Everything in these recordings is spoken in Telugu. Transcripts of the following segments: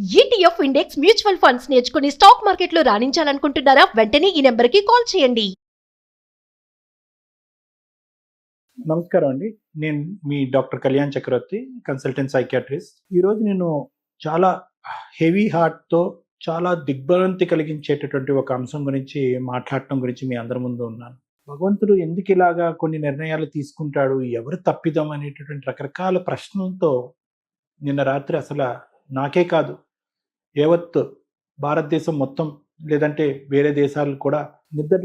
ఈటీఎఫ్ ఇండెక్స్ మ్యూచువల్ ఫండ్స్ నేర్చుకుని స్టాక్ మార్కెట్లో రాణించాలనుకుంటున్నారా? వెంటనే ఈ నెంబర్కి కాల్ చేయండి. నమస్కారం అండి. నేను మీ డాక్టర్ కళ్యాణ్ చక్రవర్తి, కన్సల్టెంట్ సైకియాట్రిస్ట్. ఈరోజు నేను చాలా హెవీ హార్ట్తో చాలా దిగ్భ్రాంతి కలిగించేటటువంటి ఒక అంశం గురించి మాట్లాడటం గురించి మీ అందరి ముందు ఉన్నాను. భగవంతుడు ఎందుకు ఇలాగా కొన్ని నిర్ణయాలు తీసుకుంటాడు, ఎవరు తప్పిదం అనేటటువంటి రకరకాల ప్రశ్నలతో నిన్న రాత్రి అసలు నాకే కాదు యావత్ భారతదేశం మొత్తం, లేదంటే వేరే దేశాలు కూడా నిద్ర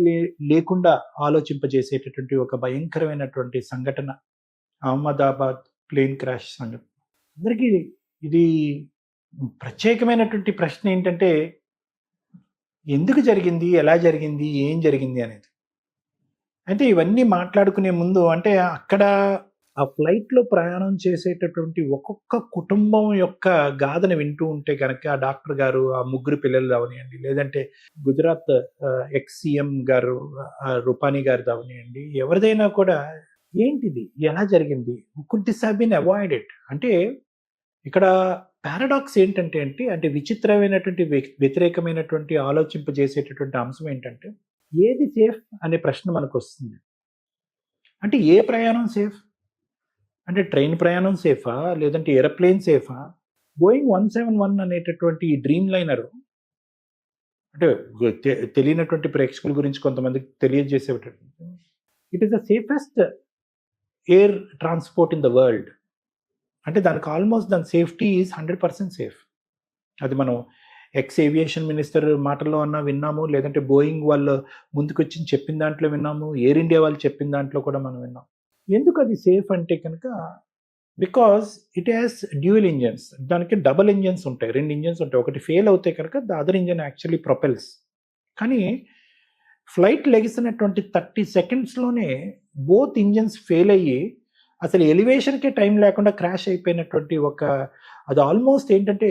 లేకుండా ఆలోచింపజేసేటటువంటి ఒక భయంకరమైనటువంటి సంఘటన అహ్మదాబాద్ ప్లేన్ క్రాష్ సంఘటన. అందరికీ ఇది ప్రత్యేకమైనటువంటి ప్రశ్న ఏంటంటే, ఎందుకు జరిగింది, ఎలా జరిగింది, ఏం జరిగింది అనేది. అయితే ఇవన్నీ మాట్లాడుకునే ముందు, అంటే అక్కడ ఆ ఫ్లైట్లో ప్రయాణం చేసేటటువంటి ఒక్కొక్క కుటుంబం యొక్క గాథను వింటూ ఉంటే కనుక, ఆ డాక్టర్ గారు, ఆ ముగ్గురు పిల్లలు అవనియండి, లేదంటే గుజరాత్ ఎక్స్ సీఎం గారు రూపానీ గారిది అవనియండి, ఎవరిదైనా కూడా ఏంటిది, ఎలా జరిగింది, could this have been avoided. అంటే ఇక్కడ పారాడాక్స్ ఏంటంటే అంటే విచిత్రమైనటువంటి వ్యతిరేకమైనటువంటి ఆలోచింపజేసేటటువంటి అంశం ఏంటంటే, ఏది సేఫ్ అనే ప్రశ్న మనకు వస్తుంది. అంటే ఏ ప్రయాణం సేఫ్? అంటే ట్రైన్ ప్రయాణం సేఫా, లేదంటే ఏరోప్లేన్ సేఫా? బోయింగ్ 171 అనేటటువంటి ఈ డ్రీమ్ లైనర్, అంటే తెలియనటువంటి ప్రేక్షకుల గురించి కొంతమందికి తెలియజేసేటటువంటి, it is the safest air transport in the world. అంటే దానికి ఆల్మోస్ట్ దాని సేఫ్టీ ఈజ్ 100% సేఫ్. అది మనం ఎక్స్ ఏవియేషన్ మినిస్టర్ మాటల్లో అన్నా విన్నాము, లేదంటే బోయింగ్ వాళ్ళు ముందుకొచ్చి చెప్పిన దాంట్లో విన్నాము, ఎయిర్ ఇండియా వాళ్ళు చెప్పిన దాంట్లో కూడా మనం విన్నాం. ఎందుకు అది సేఫ్ అంటే కనుక, because it has dual engines. దానికి డబల్ ఇంజన్స్ ఉంటాయి, 2 ఇంజన్స్ ఉంటాయి. ఒకటి ఫెయిల్ అవుతే కనుక ద అదర్ ఇంజన్ యాక్చువల్లీ ప్రొపెల్స్. కానీ ఫ్లైట్ లెగిసినటువంటి 30 సెకండ్స్లోనే బోత్ ఇంజన్స్ ఫెయిల్ అయ్యి అసలు ఎలివేషన్కే టైం లేకుండా క్రాష్ అయిపోయినటువంటి ఒక, అది ఆల్మోస్ట్ ఏంటంటే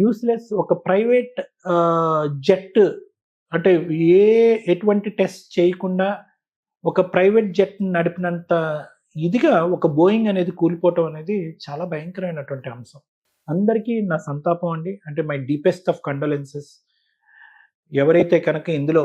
యూస్లెస్ ఒక ప్రైవేట్ జెట్, అంటే ఎటువంటి టెస్ట్ చేయకుండా ఒక ప్రైవేట్ జెట్ నడిపినంత ఇదిగా ఒక బోయింగ్ అనేది కూలిపోవటం అనేది చాలా భయంకరమైనటువంటి అంశం. అందరికీ నా సంతాపం అండి. అంటే మై డీపెస్ట్ ఆఫ్ కండోలెన్సెస్. ఎవరైతే కనుక ఇందులో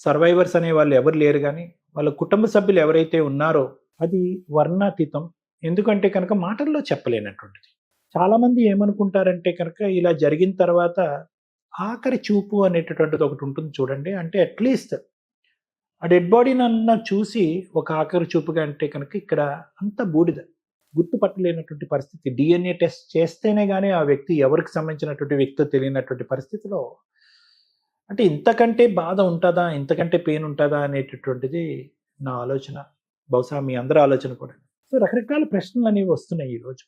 సర్వైవర్స్ అనే వాళ్ళు ఎవరు లేరు, కానీ వాళ్ళ కుటుంబ సభ్యులు ఎవరైతే ఉన్నారో అది వర్ణాతీతం. ఎందుకంటే కనుక మాటల్లో చెప్పలేనటువంటిది. చాలామంది ఏమనుకుంటారంటే కనుక, ఇలా జరిగిన తర్వాత ఆఖరి చూపు అనేటటువంటిది ఒకటి ఉంటుంది చూడండి. అంటే అట్లీస్ట్ ఆ డెడ్ బాడీని అన్న చూసి ఒక ఆఖరి చూపుగా, అంటే కనుక ఇక్కడ అంత బూడిద, గుర్తుపట్టలేనటువంటి పరిస్థితి. డిఎన్ఏ టెస్ట్ చేస్తేనే కానీ ఆ వ్యక్తి ఎవరికి సంబంధించినటువంటి వ్యక్తితో తెలియనటువంటి పరిస్థితిలో, అంటే ఇంతకంటే బాధ ఉంటుందా, ఇంతకంటే పెయిన్ ఉంటుందా అనేటటువంటిది నా ఆలోచన, బహుశా మీ అందరి ఆలోచన కూడా. సో రకరకాల ప్రశ్నలు అనేవి వస్తున్నాయి ఈరోజు.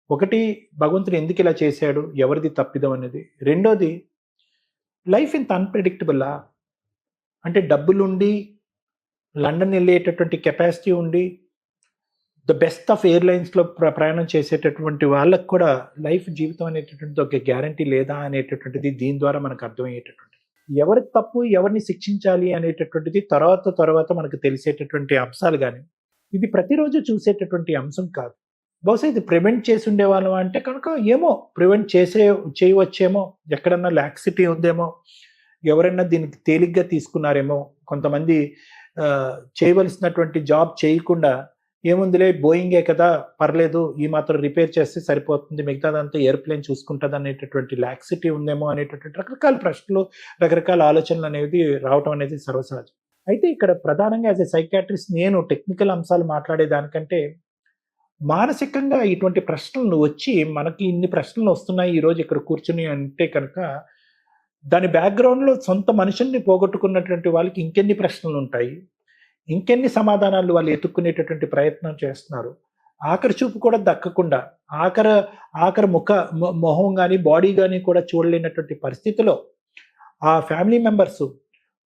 ఒకటి, భగవంతుడు ఎందుకు ఇలా చేశాడు, ఎవరిది తప్పిదం అనేది. రెండోది, లైఫ్ ఇంత అన్ప్రెడిక్టబుల్లా? అంటే డబ్బులుండి లండన్ వెళ్ళేటటువంటి కెపాసిటీ ఉండి ద బెస్ట్ ఆఫ్ ఎయిర్లైన్స్లో ప్రయాణం చేసేటటువంటి వాళ్ళకు కూడా లైఫ్ జీవితం అనేటటువంటిది ఒక గ్యారంటీ లేదా అనేటటువంటిది దీని ద్వారా మనకు అర్థమయ్యేటటువంటిది. ఎవరి తప్పు, ఎవరిని శిక్షించాలి అనేటటువంటిది తర్వాత మనకు తెలిసేటటువంటి అంశాలు, కానీ ఇది ప్రతిరోజు చూసేటటువంటి అంశం కాదు. బహుశా ఇది ప్రివెంట్ చేసి ఉండేవాళ్ళం అంటే కనుక ఏమో ప్రివెంట్ చేయవచ్చేమో, ఎక్కడన్నా లాక్సిటీ ఉందేమో, ఎవరైనా దీనికి తేలిగ్గా తీసుకున్నారేమో. కొంతమంది చేయవలసినటువంటి జాబ్ చేయకుండా, ఏముందిలే బోయింగే కదా, పర్లేదు, ఈ మాత్రం రిపేర్ చేస్తే సరిపోతుంది, మిగతాదంతా ఎయిర్ప్లేన్ చూసుకుంటుంది అనేటటువంటి లాక్సిటీ ఉందేమో అనేటటువంటి రకరకాల ప్రశ్నలు, రకరకాల ఆలోచనలు అనేది రావటం అనేది సర్వసహజం. అయితే ఇక్కడ ప్రధానంగా యాజ్ ఎ సైకియాట్రిస్ట్ నేను టెక్నికల్ అంశాలు మాట్లాడేదానికంటే, మానసికంగా ఇటువంటి ప్రశ్నలు వచ్చి మనకి ఇన్ని ప్రశ్నలు వస్తున్నాయి ఈరోజు ఇక్కడ కూర్చుని అంటే కనుక, దాని బ్యాక్గ్రౌండ్లో సొంత మనుషుల్ని పోగొట్టుకున్నటువంటి వాళ్ళకి ఇంకెన్ని ప్రశ్నలు ఉంటాయి, ఇంకెన్ని సమాధానాలు వాళ్ళు ఎత్తుక్కునేటటువంటి ప్రయత్నం చేస్తున్నారు. ఆఖరి చూపు కూడా దక్కకుండా, ఆఖరి మొహం కానీ బాడీ కానీ కూడా చూడలేనటువంటి పరిస్థితిలో ఆ ఫ్యామిలీ మెంబర్స్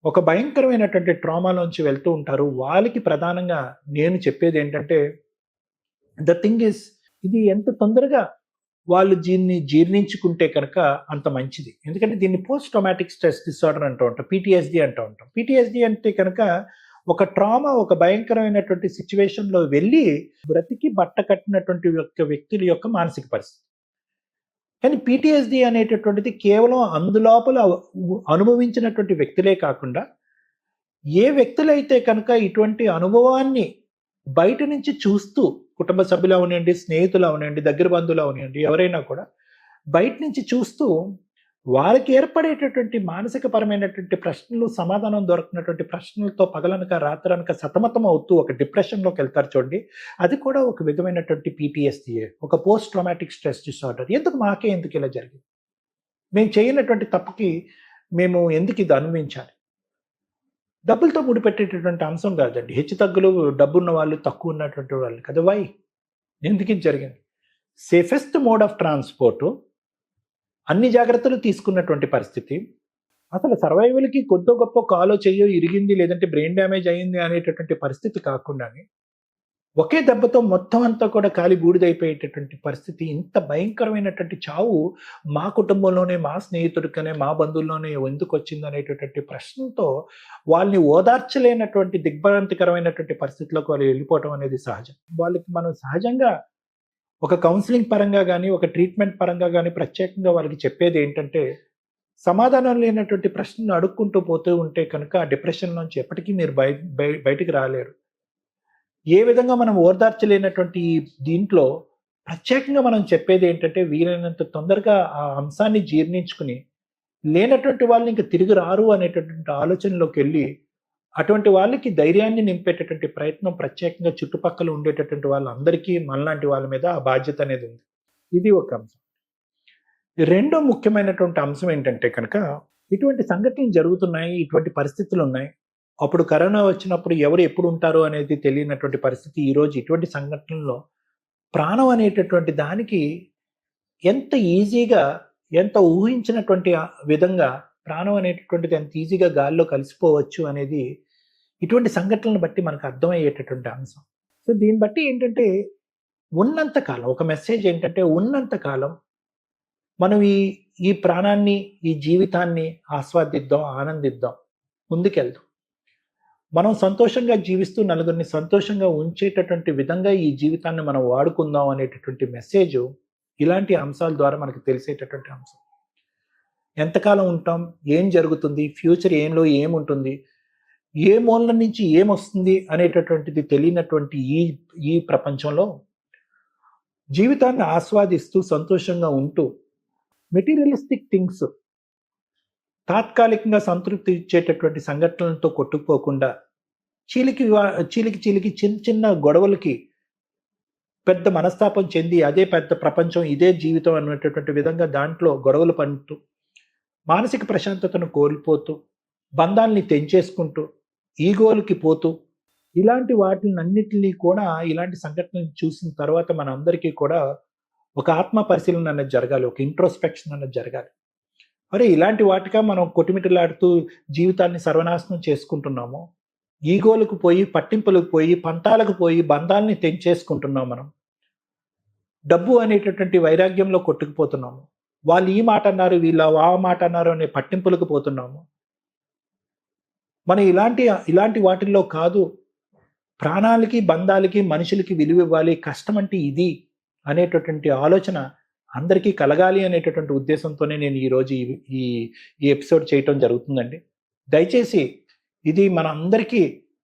ఒక భయంకరమైనటువంటి ట్రామాలోంచి వెళ్తూ ఉంటారు. వాళ్ళకి ప్రధానంగా నేను చెప్పేది ఏంటంటే, ద థింగ్ ఇస్, ఇది ఎంత తొందరగా వాళ్ళు దీన్ని జీర్ణించుకుంటే కనుక అంత మంచిది. ఎందుకంటే దీన్ని పోస్ట్ ట్రామాటిక్ స్ట్రెస్ డిసార్డర్ అంటూ ఉంటాం, పిటిఎస్డి అంటూ ఉంటాం. పిటిఎస్డి అంటే కనుక ఒక ట్రామా, ఒక భయంకరమైనటువంటి సిచ్యువేషన్లో వెళ్ళి బ్రతికి బట్ట కట్టినటువంటి వ్యక్తుల యొక్క మానసిక పరిస్థితి. కానీ పీటీఎస్డి అనేటటువంటిది కేవలం అందులోపల అనుభవించినటువంటి వ్యక్తులే కాకుండా ఏ వ్యక్తులైతే కనుక ఇటువంటి అనుభవాన్ని బయట నుంచి చూస్తూ కుటుంబ సభ్యులు అవనండి, స్నేహితులు అవనండి, దగ్గర బంధువులు అవనండి, ఎవరైనా కూడా బయట నుంచి చూస్తూ వారికి ఏర్పడేటటువంటి మానసిక పరమైనటువంటి ప్రశ్నలు, సమాధానం దొరకనటువంటి ప్రశ్నలతో పగలనక రాత్రనక సతమతం అవుతూ ఒక డిప్రెషన్లోకి వెళ్తారు చూడండి. అది కూడా ఒక విధమైనటువంటి పీటీఎస్డీఏ, ఒక పోస్ట్ ట్రామాటిక్ స్ట్రెస్ డిసార్డర్. ఎందుకు ఇలా జరిగింది? మేము చేయనటువంటి తప్పుకి మేము ఎందుకు ఇది అనుభవించాలి? డబ్బులతో ముడిపెట్టేటటువంటి అంశం కాదండి. హెచ్చు తగ్గులు డబ్బున్న వాళ్ళు, తక్కువ ఉన్నటువంటి వాళ్ళు కదా. వై? ఎందుకు ఇది జరిగింది? సేఫెస్ట్ మోడ్ ఆఫ్ ట్రాన్స్పోర్టు, అన్ని జాగ్రత్తలు తీసుకున్నటువంటి పరిస్థితి, అసలు సర్వైవల్కి కొద్దో గొప్ప కాలో చెయ్యో ఇరిగింది, లేదంటే బ్రెయిన్ డ్యామేజ్ అయ్యింది అనేటటువంటి పరిస్థితి కాకుండానే ఒకే దెబ్బతో మొత్తం అంతా కూడా కాలి బూడిదైపోయేటటువంటి పరిస్థితి, ఇంత భయంకరమైనటువంటి చావు మా కుటుంబంలోనే, మా స్నేహితుడికనే, మా బంధువుల్లోనే ఎందుకు వచ్చింది అనేటటువంటి ప్రశ్నతో వాళ్ళని ఓదార్చలేనటువంటి దిగ్భ్రాంతికరమైనటువంటి పరిస్థితిలోకి వాళ్ళు వెళ్ళిపోవటం అనేది సహజం. వాళ్ళకి మనం సహజంగా ఒక కౌన్సిలింగ్ పరంగా కానీ, ఒక ట్రీట్మెంట్ పరంగా కానీ ప్రత్యేకంగా వాళ్ళకి చెప్పేది ఏంటంటే, సమాధానం లేనటువంటి ప్రశ్నలు అడుక్కుంటూ పోతూ ఉంటే కనుక ఆ డిప్రెషన్ నుంచి ఎప్పటికీ మీరు బయటికి రాలేరు. ఏ విధంగా మనం ఓదార్చలేనటువంటి దీంట్లో ప్రత్యేకంగా మనం చెప్పేది ఏంటంటే, వీలైనంత తొందరగా ఆ అంశాన్ని జీర్ణించుకుని లేనటువంటి వాళ్ళని ఇంకా తిరిగి రారు అనేటటువంటి ఆలోచనలోకి వెళ్ళి అటువంటి వాళ్ళకి ధైర్యాన్ని నింపేటటువంటి ప్రయత్నం ప్రత్యేకంగా చుట్టుపక్కల ఉండేటటువంటి వాళ్ళందరికీ మనలాంటి వాళ్ళ మీద ఆ బాధ్యత అనేది ఉంది. ఇది ఒక అంశం. రెండో ముఖ్యమైనటువంటి అంశం ఏంటంటే కనుక, ఇటువంటి సంఘటనలు జరుగుతున్నాయి, ఇటువంటి పరిస్థితులు ఉన్నాయి. అప్పుడు కరోనా వచ్చినప్పుడు ఎవరు ఎప్పుడు ఉంటారో అనేది తెలియనటువంటి పరిస్థితి. ఈరోజు ఇటువంటి సంఘటనల్లో ప్రాణం అనేటటువంటి దానికి ఎంత ఈజీగా, ఎంత ఊహించినటువంటి విధంగా ప్రాణం అనేటటువంటిది ఎంత ఈజీగా గాల్లో కలిసిపోవచ్చు అనేది ఇటువంటి సంఘటనలను బట్టి మనకు అర్థమయ్యేటటువంటి అంశం. సో దీన్ని బట్టి ఏంటంటే, ఉన్నంతకాలం ఒక మెసేజ్ ఏంటంటే, ఉన్నంతకాలం మనం ఈ ప్రాణాన్ని, ఈ జీవితాన్ని ఆస్వాదిద్దాం, ఆనందిద్దాం, ముందుకెళ్దాం. మనం సంతోషంగా జీవిస్తూ నలుగురిని సంతోషంగా ఉంచేటటువంటి విధంగా ఈ జీవితాన్ని మనం వాడుకుందాం అనేటటువంటి మెసేజ్ ఇలాంటి అంశాల ద్వారా మనకు తెలిసేటటువంటి అంశం. ఎంతకాలం ఉంటాం, ఏం జరుగుతుంది, ఫ్యూచర్ ఏంలో ఏముంటుంది, ఏ మూల నుంచి ఏమొస్తుంది అనేటటువంటిది తెలియనటువంటి ఈ ప్రపంచంలో జీవితాన్ని ఆస్వాదిస్తూ సంతోషంగా ఉంటూ మెటీరియలిస్టిక్ థింగ్స్, తాత్కాలికంగా సంతృప్తి ఇచ్చేటటువంటి సంఘటనలతో కొట్టుకుపోకుండా చీలికి చిన్న చిన్న గొడవలకి పెద్ద మనస్తాపం చెంది అదే పెద్ద ప్రపంచం, ఇదే జీవితం అనేటటువంటి విధంగా దాంట్లో గొడవలు పడుతూ మానసిక ప్రశాంతతను కోల్పోతూ బంధాలని తెంచేసుకుంటూ ఈగోలకి పోతూ ఇలాంటి వాటినన్నిటినీ కూడా, ఇలాంటి సంఘటనలు చూసిన తర్వాత మనందరికీ కూడా ఒక ఆత్మ పరిశీలన అనేది జరగాలి, ఒక ఇంట్రోస్పెక్షన్ అనేది జరగాలి. అరే ఇలాంటి వాటిగా మనం కొట్టుమిట్టలాడుతూ జీవితాన్ని సర్వనాశనం చేసుకుంటున్నాము, ఈగోలకు పోయి, పట్టింపులకు పోయి, పంతాలకు పోయి బంధాలని తెంచేసుకుంటున్నాం. మనం డబ్బు అనేటటువంటి వైరాగ్యంలో కొట్టుకుపోతున్నాము. వాళ్ళు ఈ మాట అన్నారు, వీళ్ళు ఆ మాట అన్నారు అనే పట్టింపులకు పోతున్నాము. మనం ఇలాంటి వాటిల్లో కాదు, ప్రాణాలకి, బంధాలకి, మనుషులకి విలువ ఇవ్వాలి, కష్టం అంటే ఇది అనేటటువంటి ఆలోచన అందరికీ కలగాలి అనేటటువంటి ఉద్దేశంతోనే నేను ఈరోజు ఈ ఎపిసోడ్ చేయటం జరుగుతుందండి. దయచేసి ఇది మన అందరికీ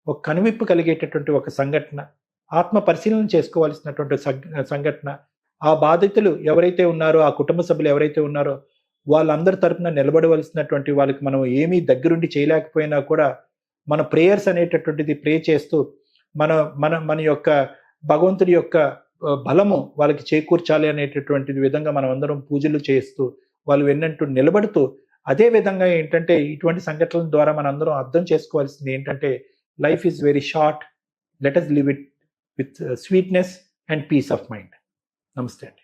ఒక కనువిప్పు కలిగేటటువంటి ఒక సంఘటన, ఆత్మ పరిశీలన చేసుకోవాల్సినటువంటి సంఘటన. ఆ బాధితులు ఎవరైతే ఉన్నారో, ఆ కుటుంబ సభ్యులు ఎవరైతే ఉన్నారో వాళ్ళందరి తరపున నిలబడవలసినటువంటి వాళ్ళకి మనం ఏమీ దగ్గరుండి చేయలేకపోయినా కూడా మన ప్రేయర్స్ అనేటటువంటిది ప్రే చేస్తూ మన యొక్క భగవంతుడి యొక్క బలము వాళ్ళకి చేకూర్చాలి అనేటటువంటి విధంగా మనం అందరం పూజలు చేస్తూ వాళ్ళు వెన్నంటూ నిలబడుతూ, అదే విధంగా ఏంటంటే ఇటువంటి సంఘటనల ద్వారా మనం అందరం అర్థం చేసుకోవాల్సింది ఏంటంటే, life is very short, let us live it with sweetness and peace of mind. నమస్తే అండి.